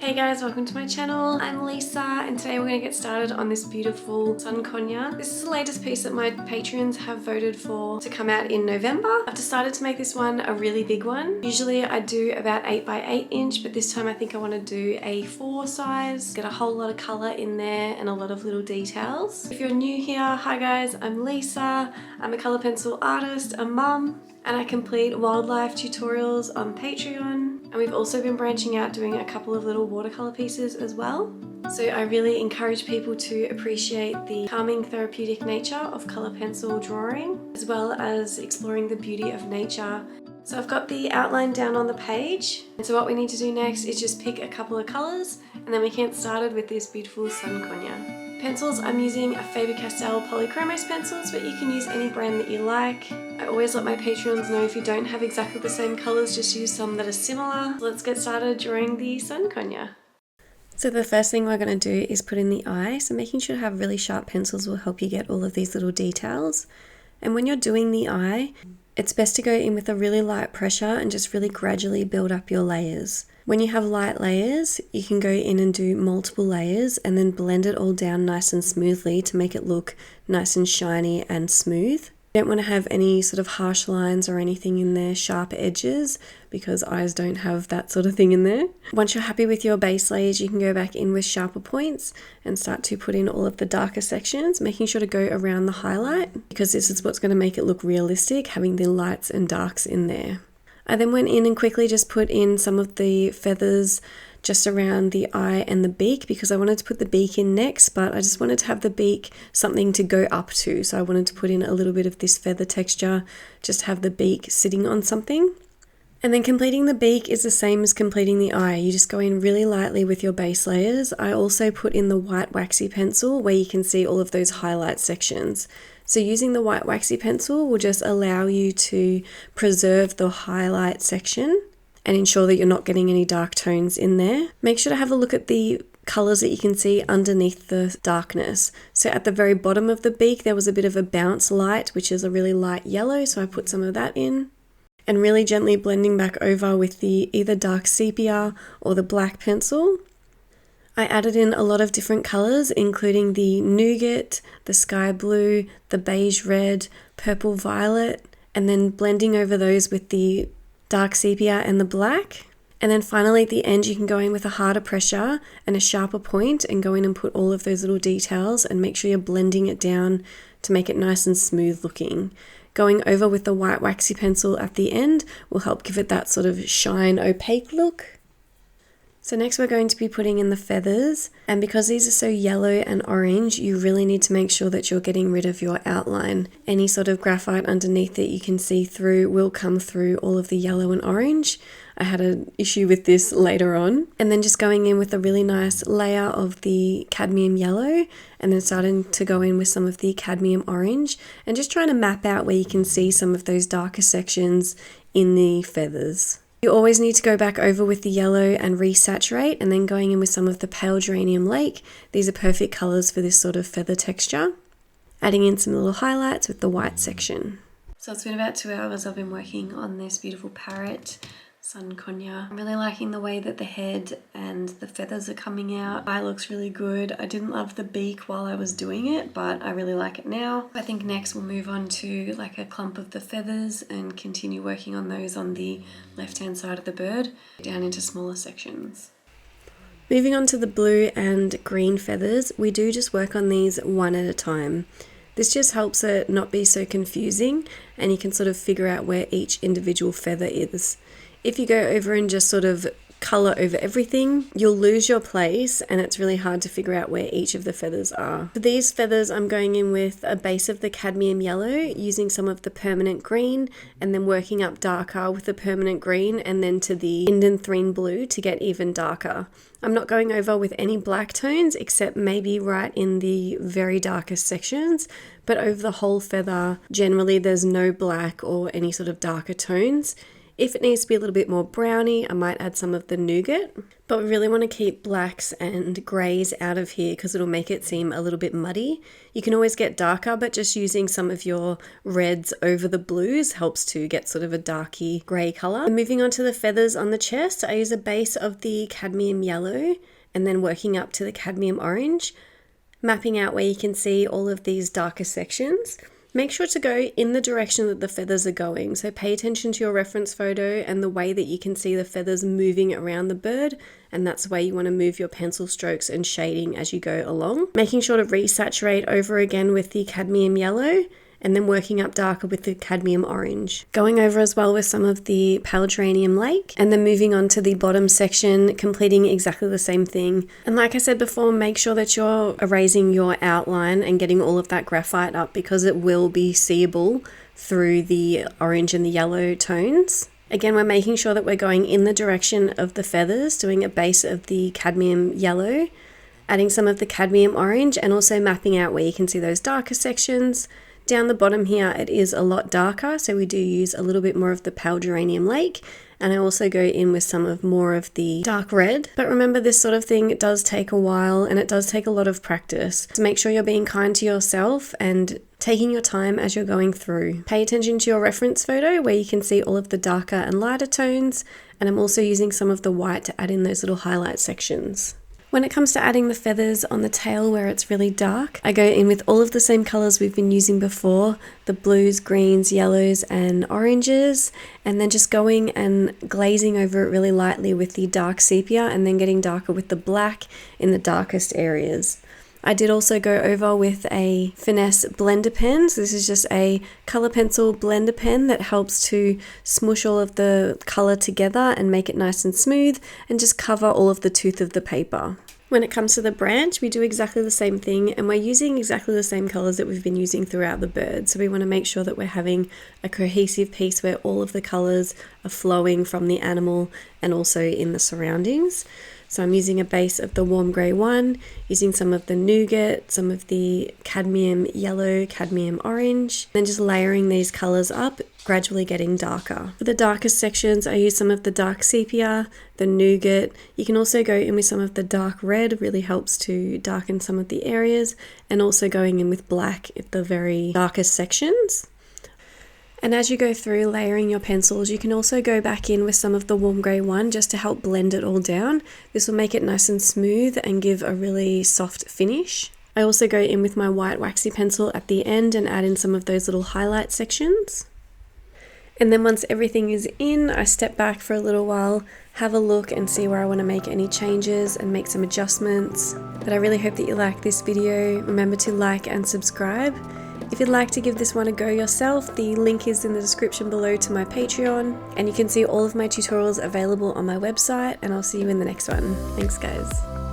Hey guys, welcome to my channel. I'm Lisa and today we're going to get started on this beautiful Sun Conure. This is the latest piece that my patrons have voted for to come out in November. I've decided to make this one a really big one. Usually I do about 8 by 8 inch, but this time I think I want to do a 4 size. Get a whole lot of colour in there and a lot of little details. If you're new here, hi guys, I'm Lisa. I'm a colour pencil artist, a mum, and I complete wildlife tutorials on Patreon. And we've also been branching out doing a couple of little watercolor pieces as well. So I really encourage people to appreciate the calming therapeutic nature of color pencil drawing, as well as exploring the beauty of nature. So I've got the outline down on the page. And so what we need to do next is just pick a couple of colors and then we can get started with this beautiful Sun Conure. Pencils, I'm using a Faber-Castell Polychromos pencils, but you can use any brand that you like. I always let my patrons know if you don't have exactly the same colours, just use some that are similar. Let's get started drawing the Sun Conure. So the first thing we're going to do is put in the eye, so making sure to have really sharp pencils will help you get all of these little details. And when you're doing the eye, it's best to go in with a really light pressure and just really gradually build up your layers. When you have light layers, you can go in and do multiple layers and then blend it all down nice and smoothly to make it look nice and shiny and smooth. You don't want to have any sort of harsh lines or anything in there, sharp edges, because eyes don't have that sort of thing in there. Once you're happy with your base layers, you can go back in with sharper points and start to put in all of the darker sections, making sure to go around the highlight, because this is what's going to make it look realistic, having the lights and darks in there. I then went in and quickly just put in some of the feathers just around the eye and the beak, because I wanted to put the beak in next, but I just wanted to have the beak something to go up to. So I wanted to put in a little bit of this feather texture, just have the beak sitting on something. And then completing the beak is the same as completing the eye. You just go in really lightly with your base layers. I also put in the white waxy pencil where you can see all of those highlight sections. So using the white waxy pencil will just allow you to preserve the highlight section and ensure that you're not getting any dark tones in there. Make sure to have a look at the colours that you can see underneath the darkness. So at the very bottom of the beak there was a bit of a bounce light, which is a really light yellow, so I put some of that in. And really gently blending back over with the either dark sepia or the black pencil. I added in a lot of different colours, including the nougat, the sky blue, the beige red, purple violet, and then blending over those with the dark sepia and the black. And then finally at the end you can go in with a harder pressure and a sharper point and go in and put all of those little details and make sure you're blending it down to make it nice and smooth looking. Going over with the white waxy pencil at the end will help give it that sort of shine opaque look. So next we're going to be putting in the feathers, and because these are so yellow and orange, you really need to make sure that you're getting rid of your outline. Any sort of graphite underneath that you can see through will come through all of the yellow and orange. I had an issue with this later on. And then just going in with a really nice layer of the cadmium yellow and then starting to go in with some of the cadmium orange and just trying to map out where you can see some of those darker sections in the feathers. You always need to go back over with the yellow and resaturate, and then going in with some of the pale geranium lake. These are perfect colours for this sort of feather texture. Adding in some little highlights with the white section. So it's been about 2 hours I've been working on this beautiful parrot Sun Conure. I'm really liking the way that the head and the feathers are coming out. Eye looks really good. I didn't love the beak while I was doing it, but I really like it now. I think next we'll move on to like a clump of the feathers and continue working on those on the left-hand side of the bird, down into smaller sections. Moving on to the blue and green feathers, we do just work on these one at a time. This just helps it not be so confusing and you can sort of figure out where each individual feather is. If you go over and just sort of colour over everything, you'll lose your place and it's really hard to figure out where each of the feathers are. For these feathers, I'm going in with a base of the cadmium yellow, using some of the permanent green and then working up darker with the permanent green and then to the indanthrene blue to get even darker. I'm not going over with any black tones except maybe right in the very darkest sections, but over the whole feather, generally there's no black or any sort of darker tones. If it needs to be a little bit more browny, I might add some of the nougat. But we really want to keep blacks and greys out of here because it'll make it seem a little bit muddy. You can always get darker, but just using some of your reds over the blues helps to get sort of a darky grey colour. And moving on to the feathers on the chest, I use a base of the cadmium yellow and then working up to the cadmium orange, mapping out where you can see all of these darker sections. Make sure to go in the direction that the feathers are going. So pay attention to your reference photo and the way that you can see the feathers moving around the bird. And that's the way you want to move your pencil strokes and shading as you go along. Making sure to resaturate over again with the cadmium yellow and then working up darker with the cadmium orange. Going over as well with some of the pale geranium lake and then moving on to the bottom section, completing exactly the same thing. And like I said before, make sure that you're erasing your outline and getting all of that graphite up because it will be seeable through the orange and the yellow tones. Again, we're making sure that we're going in the direction of the feathers, doing a base of the cadmium yellow, adding some of the cadmium orange and also mapping out where you can see those darker sections. Down the bottom here, it is a lot darker, so we do use a little bit more of the pale geranium lake, and I also go in with some of more of the dark red. But remember, this sort of thing, it does take a while and it does take a lot of practice. So make sure you're being kind to yourself and taking your time as you're going through. Pay attention to your reference photo where you can see all of the darker and lighter tones, and I'm also using some of the white to add in those little highlight sections. When it comes to adding the feathers on the tail where it's really dark, I go in with all of the same colours we've been using before, the blues, greens, yellows and oranges, and then just going and glazing over it really lightly with the dark sepia and then getting darker with the black in the darkest areas. I did also go over with a finesse blender pen. So this is just a colour pencil blender pen that helps to smush all of the colour together and make it nice and smooth and just cover all of the tooth of the paper. When it comes to the branch, we do exactly the same thing and we're using exactly the same colours that we've been using throughout the bird. So we want to make sure that we're having a cohesive piece where all of the colours are flowing from the animal and also in the surroundings. So I'm using a base of the warm grey one, using some of the nougat, some of the cadmium yellow, cadmium orange, then just layering these colours up, gradually getting darker. For the darkest sections, I use some of the dark sepia, the nougat. You can also go in with some of the dark red, it really helps to darken some of the areas, and also going in with black at the very darkest sections. And as you go through layering your pencils, you can also go back in with some of the warm grey one just to help blend it all down. This will make it nice and smooth and give a really soft finish. I also go in with my white waxy pencil at the end and add in some of those little highlight sections. And then once everything is in, I step back for a little while, have a look and see where I want to make any changes and make some adjustments. But I really hope that you like this video. Remember to like and subscribe. If you'd like to give this one a go yourself, the link is in the description below to my Patreon, and you can see all of my tutorials available on my website, and I'll see you in the next one. Thanks guys.